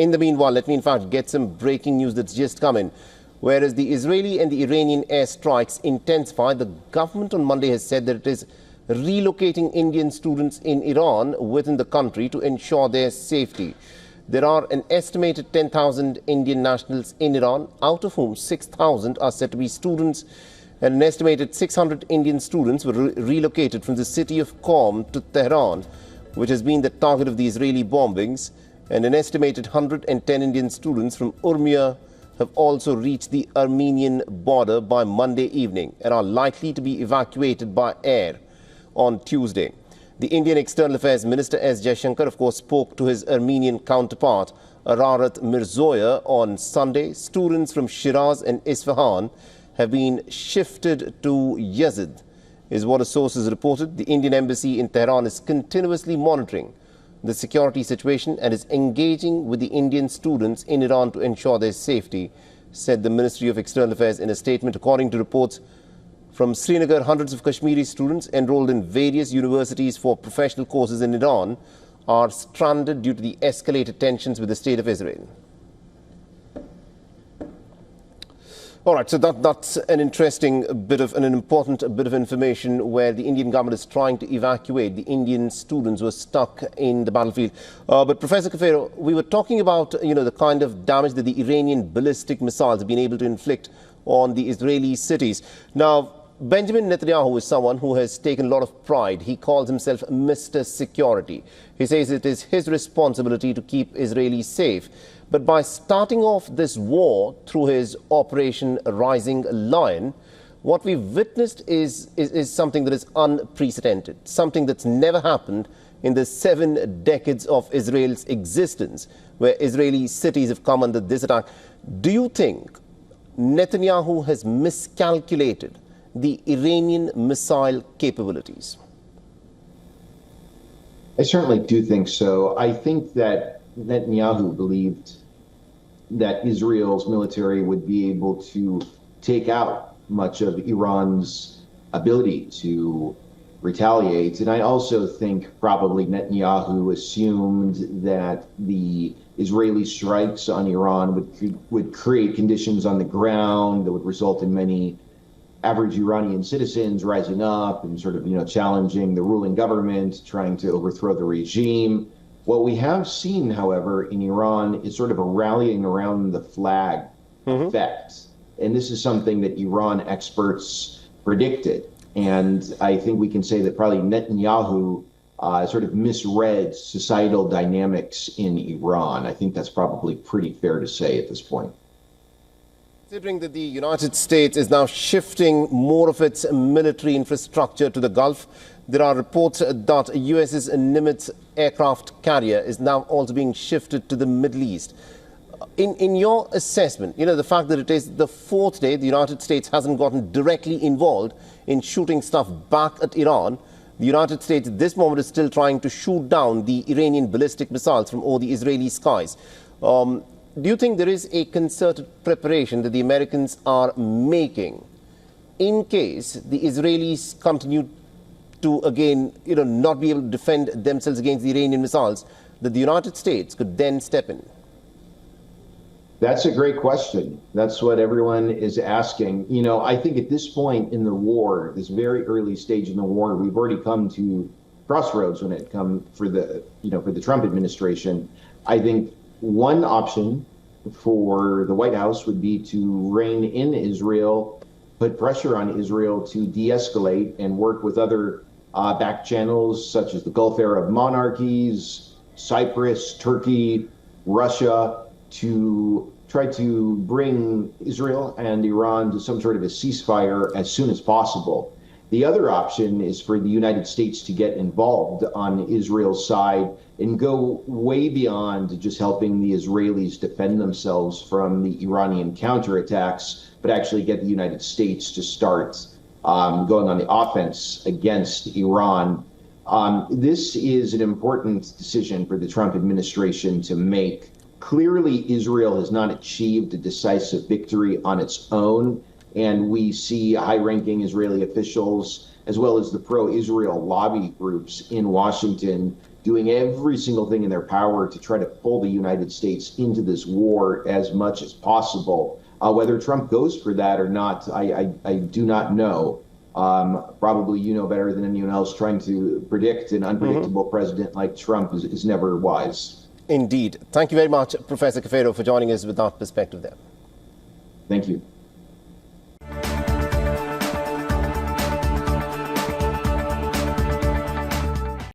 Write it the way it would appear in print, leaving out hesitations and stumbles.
In the meanwhile, let me in fact get some breaking news that's just come in. Whereas the Israeli and the Iranian airstrikes intensify, the government on Monday has said that it is relocating Indian students in Iran within the country to ensure their safety. There are an estimated 10,000 Indian nationals in Iran, out of whom 6,000 are said to be students, and an estimated 600 Indian students were relocated from the city of Qom to Tehran, which has been the target of the Israeli bombings, and an estimated 110 Indian students from Urmia have also reached the Armenian border by Monday evening and are likely to be evacuated by air on Tuesday. The Indian External Affairs Minister S. Jaishankar, of course, spoke to his Armenian counterpart, Ararat Mirzoyan, on Sunday. Students from Shiraz and Isfahan have been shifted to Yazd, is what a source has reported. The Indian embassy in Tehran is continuously monitoring the security situation and is engaging with the Indian students in Iran to ensure their safety, said the Ministry of External Affairs in a statement. According to reports from Srinagar, hundreds of Kashmiri students enrolled in various universities for professional courses in Iran are stranded due to the escalated tensions with the State of Israel. All right, so that's an interesting bit of an important bit of information where the Indian government is trying to evacuate the Indian students who are stuck in the battlefield. But Professor Kafero, we were talking about the kind of damage that the Iranian ballistic missiles have been able to inflict on the Israeli cities. Now, Benjamin Netanyahu is someone who has taken a lot of pride. He calls himself Mr. Security. He says it is his responsibility to keep Israelis safe. But by starting off this war through his Operation Rising Lion, what we've witnessed is something that is unprecedented, something that's never happened in the 7 decades of Israel's existence, where Israeli cities have come under this attack. Do you think Netanyahu has miscalculated the Iranian missile capabilities? I certainly do think so. I think that Netanyahu believed that Israel's military would be able to take out much of Iran's ability to retaliate. And I also think probably Netanyahu assumed that the Israeli strikes on Iran would create conditions on the ground that would result in many average Iranian citizens rising up and sort of, challenging the ruling government, trying to overthrow the regime. What we have seen, however, in Iran is sort of a rallying around the flag effect. And this is something that Iran experts predicted. And I think we can say that probably Netanyahu sort of misread societal dynamics in Iran. I think that's probably pretty fair to say at this point. Considering that the United States is now shifting more of its military infrastructure to the Gulf, there are reports that US's Nimitz aircraft carrier is now also being shifted to the Middle East. In your assessment, the fact that it is the 4th day the United States hasn't gotten directly involved in shooting stuff back at Iran, the United States at this moment is still trying to shoot down the Iranian ballistic missiles from over the Israeli skies. Do you think there is a concerted preparation that the Americans are making in case the Israelis continue to, again, not be able to defend themselves against the Iranian missiles, that the United States could then step in? That's a great question. That's what everyone is asking. I think at this point in the war, this very early stage in the war, we've already come to crossroads when it comes for the Trump administration. I think one option for the White House would be to rein in Israel, put pressure on Israel to de-escalate and work with other back channels such as the Gulf Arab monarchies, Cyprus, Turkey, Russia, to try to bring Israel and Iran to some sort of a ceasefire as soon as possible. The other option is for the United States to get involved on Israel's side and go way beyond just helping the Israelis defend themselves from the Iranian counterattacks, but actually get the United States to start going on the offense against Iran. This is an important decision for the Trump administration to make. Clearly, Israel has not achieved a decisive victory on its own. And we see high-ranking Israeli officials, as well as the pro-Israel lobby groups in Washington, doing every single thing in their power to try to pull the United States into this war as much as possible. Whether Trump goes for that or not, I do not know. Probably you know better than anyone else. Trying to predict an unpredictable president like Trump is never wise. Indeed. Thank you very much, Professor Cafero, for joining us with that perspective there. Thank you.